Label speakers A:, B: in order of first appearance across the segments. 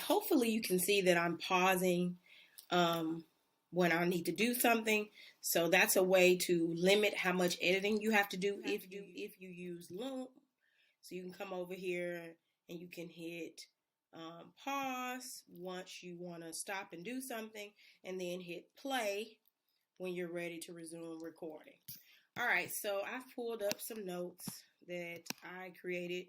A: hopefully you can see that I'm pausing when I need to do something. So that's a way to limit how much editing you have to do if you use Loom. So you can come over here and you can hit pause once you want to stop and do something, and then hit play when you're ready to resume recording. All right, so I've pulled up some notes that I created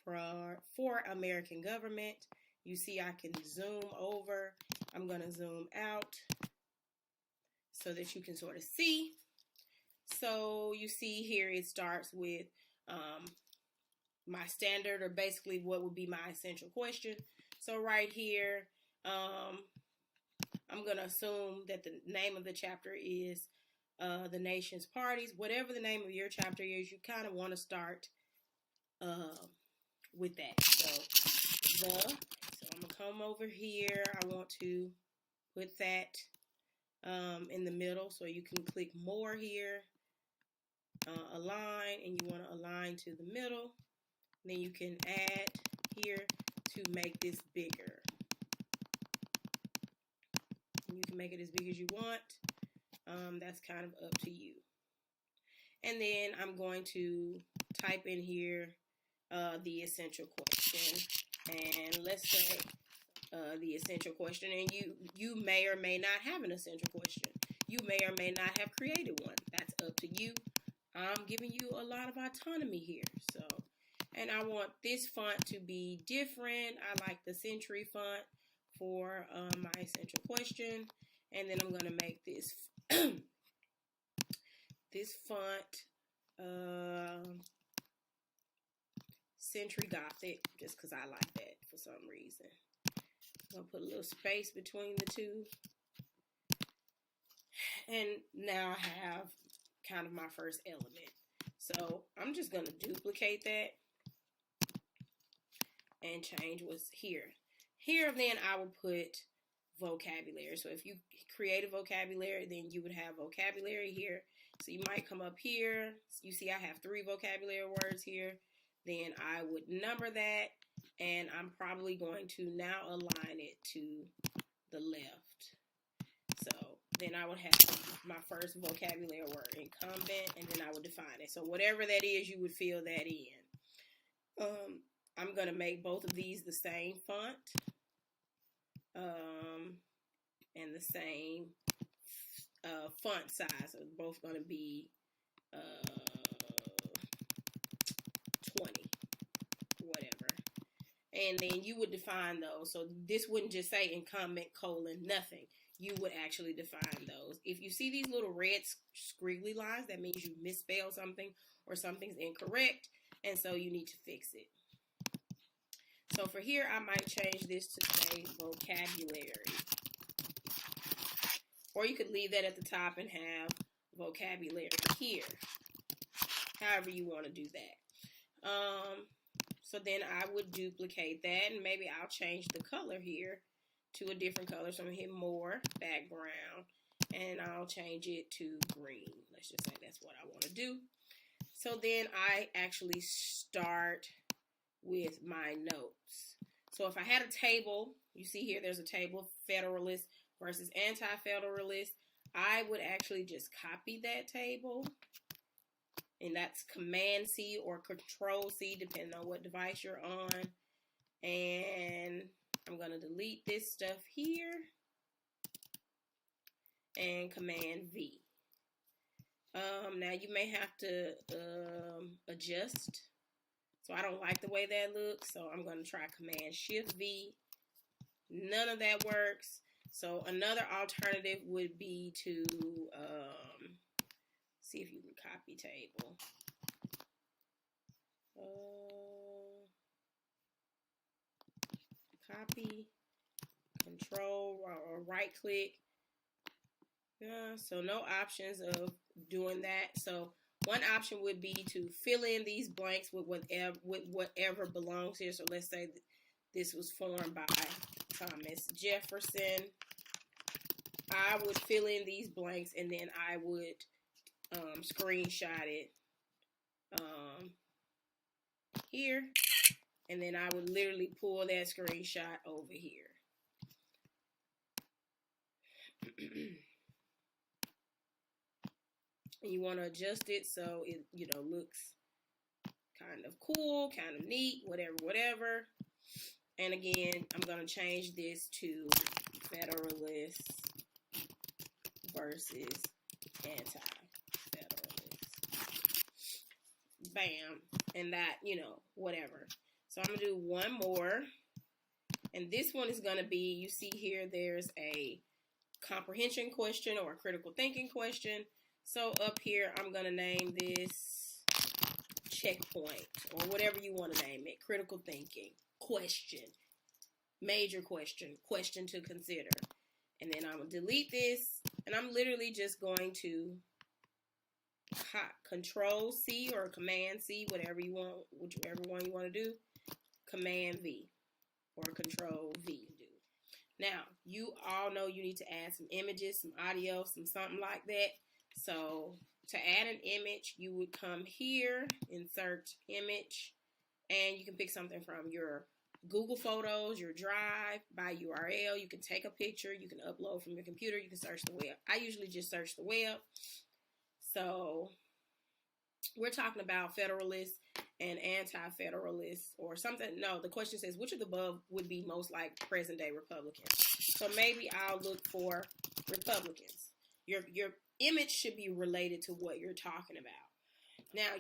A: for American government. You see I can zoom over. I'm going to zoom out so that you can sort of see. So you see here it starts with my standard, or basically what would be my essential question. So right here, I'm going to assume that the name of the chapter is the nation's parties. Whatever the name of your chapter is, you kind of want to start with that. So I'm going to come over here. I want to put that in the middle. So you can click more here, align, and you want to align to the middle. Then you can add here to make this bigger. You can make it as big as you want. That's kind of up to you. And then I'm going to type in here the essential question. And let's say the essential question. And you may or may not have an essential question. You may or may not have created one. That's up to you. I'm giving you a lot of autonomy here. And I want this font to be different. I like the Century font for my essential question. And then I'm going to make this this font Century Gothic, just because I like that for some reason. I'm going to put a little space between the two. And now I have kind of my first element. So I'm just going to duplicate that and change what's here. Here, then I will put vocabulary. So if you create a vocabulary, then you would have vocabulary here. So you might come up here. You see I have 3 vocabulary words here. Then I would number that, and I'm probably going to now align it to the left. So then I would have my first vocabulary word, incumbent, and then I would define it. So whatever that is, you would fill that in. I'm going to make both of these the same font and the same font size. So both going to be 20, whatever. And then you would define those. So this wouldn't just say incumbent, colon, nothing. You would actually define those. If you see these little red squiggly lines, that means you misspelled something or something's incorrect, and so you need to fix it. So for here, I might change this to say vocabulary. Or you could leave that at the top and have vocabulary here. However you want to do that. So then I would duplicate that, and maybe I'll change the color here to a different color. So I'm going to hit more, background, and I'll change it to green. Let's just say that's what I want to do. So then I actually start with my notes. So if I had a table, you see here there's a table, Federalist versus Anti-Federalist. I would actually just copy that table, and that's Command C or Control C, depending on what device you're on. And I'm going to delete this stuff here and Command V. Now you may have to adjust. So I don't like the way that looks, so I'm going to try Command Shift V. None of that works. So another alternative would be to see if you can copy table. Copy, Control, or right click. So no options of doing that. So one option would be to fill in these blanks with whatever belongs here. So let's say this was formed by Thomas Jefferson. I would fill in these blanks, and then I would screenshot it here. And then I would literally pull that screenshot over here. And you want to adjust it so it, looks kind of cool, kind of neat, whatever. And again, I'm going to change this to Federalist versus Anti-Federalist. Bam. And that, whatever. So I'm going to do one more. And this one is going to be, you see here, there's a comprehension question or a critical thinking question. So up here, I'm going to name this checkpoint or whatever you want to name it. Critical thinking question, major question to consider. And then I'm going to delete this. And I'm literally just going to Control C or Command C, whatever you want, whichever one you want to do. Command V or Control V. Now, you all know you need to add some images, some audio, something like that. So to add an image, you would come here, insert image, and you can pick something from your Google Photos, your Drive, by URL. You can take a picture, you can upload from your computer, you can search the web. I usually just search the web. So we're talking about Federalists and Anti-Federalists or something. No, the question says, which of the above would be most like present-day Republicans? So maybe I'll look for Republicans. Your image should be related to what you're talking about. Now,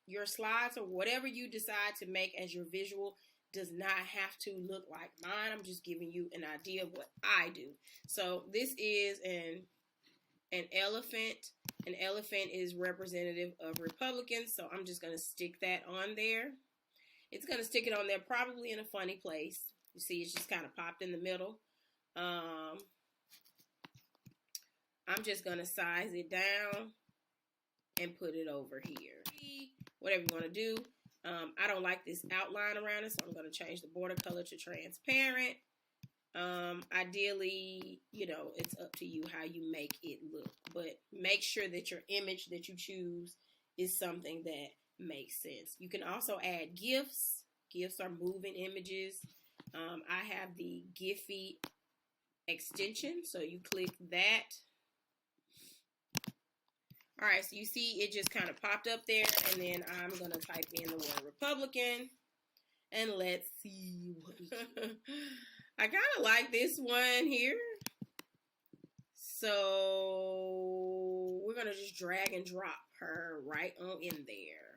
A: your slides or whatever you decide to make as your visual does not have to look like mine. I'm just giving you an idea of what I do. So this is an elephant. An elephant is representative of Republicans, so I'm just going to stick that on there. It's going to stick it on there probably in a funny place. You see, it's just kind of popped in the middle. I'm just going to size it down and put it over here. Whatever you want to do. I don't like this outline around it, so I'm going to change the border color to transparent. Ideally, it's up to you how you make it look, but make sure that your image that you choose is something that makes sense. You can also add GIFs. GIFs are moving images. I have the Giphy extension, so you click that. All right, so you see it just kind of popped up there, and then I'm going to type in the word Republican, and let's see what I kind of like this one here. So we're going to just drag and drop her right on in there,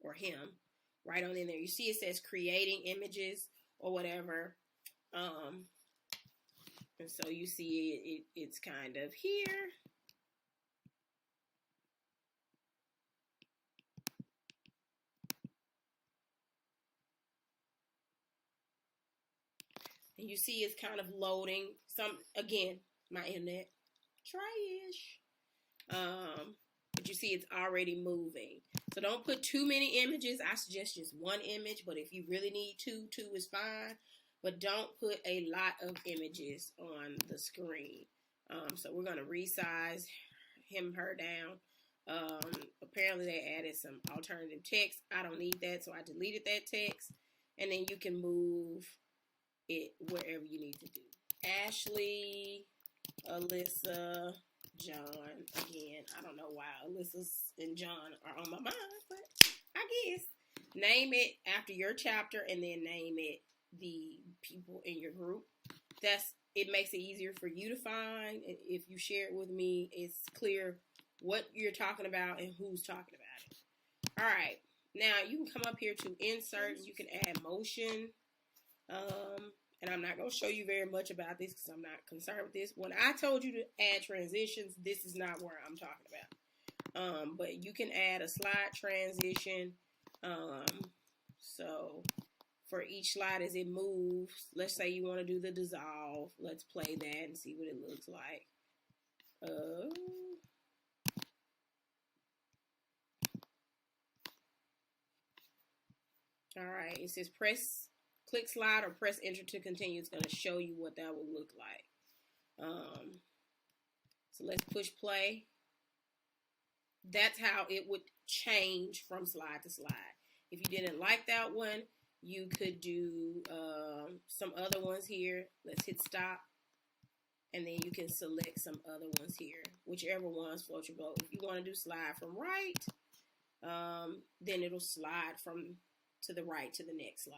A: or him, right on in there. You see it says creating images or whatever. And so you see it's kind of here. And you see it's kind of loading. Again, my internet, trash. But you see it's already moving. So don't put too many images. I suggest just one image, but if you really need two is fine. But don't put a lot of images on the screen. So we're going to resize her down. Apparently they added some alternative text. I don't need that, so I deleted that text. And then you can move it wherever you need to do. Ashley, Alyssa, John. Again, I don't know why Alyssa's and John are on my mind, but I guess. Name it after your chapter and then name it the people in your group. It makes it easier for you to find. If you share it with me, it's clear what you're talking about and who's talking about it. All right. Now you can come up here to insert. You can add motion. And I'm not going to show you very much about this because I'm not concerned with this. When I told you to add transitions, this is not where I'm talking about. But you can add a slide transition. So for each slide as it moves, let's say you want to do the dissolve. Let's play that and see what it looks like. All right, it says click slide or press enter to continue. It's going to show you what that would look like. So let's push play. That's how it would change from slide to slide. If you didn't like that one, You could do some other ones here. Let's hit stop. And then you can select some other ones here, whichever ones float your boat. If you want to do slide from right, then it'll slide from to the right to the next slide.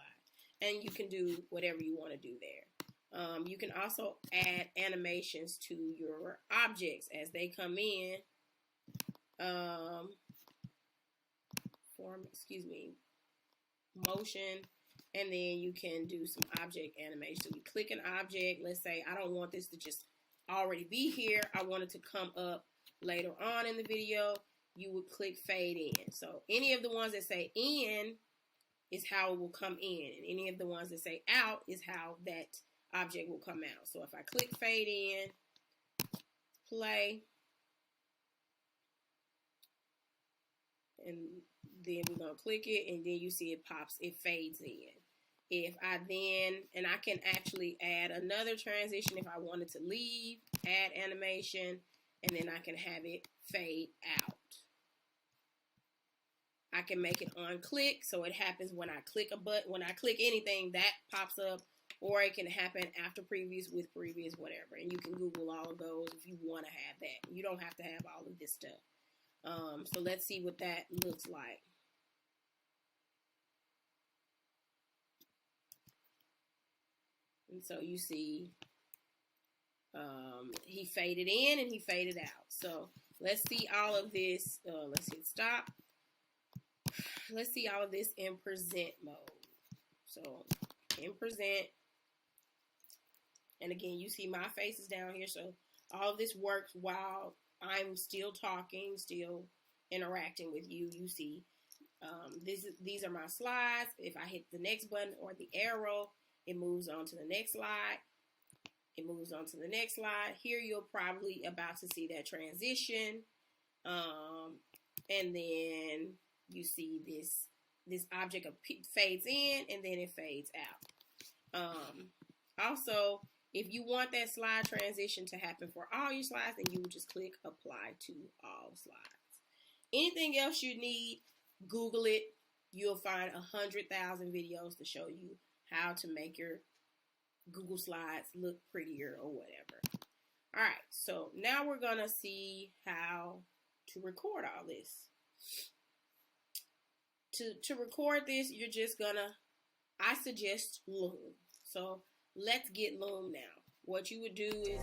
A: And you can do whatever you want to do there. You can also add animations to your objects as they come in. Motion, and then you can do some object animation. So you click an object. Let's say I don't want this to just already be here. I want it to come up later on in the video. You would click fade in. So any of the ones that say in is how it will come in, and any of the ones that say out is how that object will come out. So if I click fade in, play, and then we're going to click it, and then you see it pops, it fades in. If I then, and I can actually add another transition if I wanted to leave, add animation, and then I can have it fade out. I can make it on click, so it happens when I click a button, when I click anything, that pops up, or it can happen after previous, with previous, whatever. And you can Google all of those if you want to have that. You don't have to have all of this stuff. So let's see what that looks like. And so you see he faded in and he faded out. So let's see all of this. Let's hit stop. Let's see all of this in present mode. So in present. And again, you see my face is down here. So all of this works while I'm still talking, still interacting with you. You see, these are my slides. If I hit the next button or the arrow, it moves on to the next slide. It moves on to the next slide. Here you're probably about to see that transition. And then you see this object fades in and then it fades out. Also, if you want that slide transition to happen for all your slides, then you would just click apply to all slides. Anything else you need, Google it. You'll find 100,000 videos to show you how to make your Google Slides look prettier or whatever. All right, so now we're gonna see how to record all this. To record this, you're just gonna, I suggest Loom. So let's get Loom now. What you would do is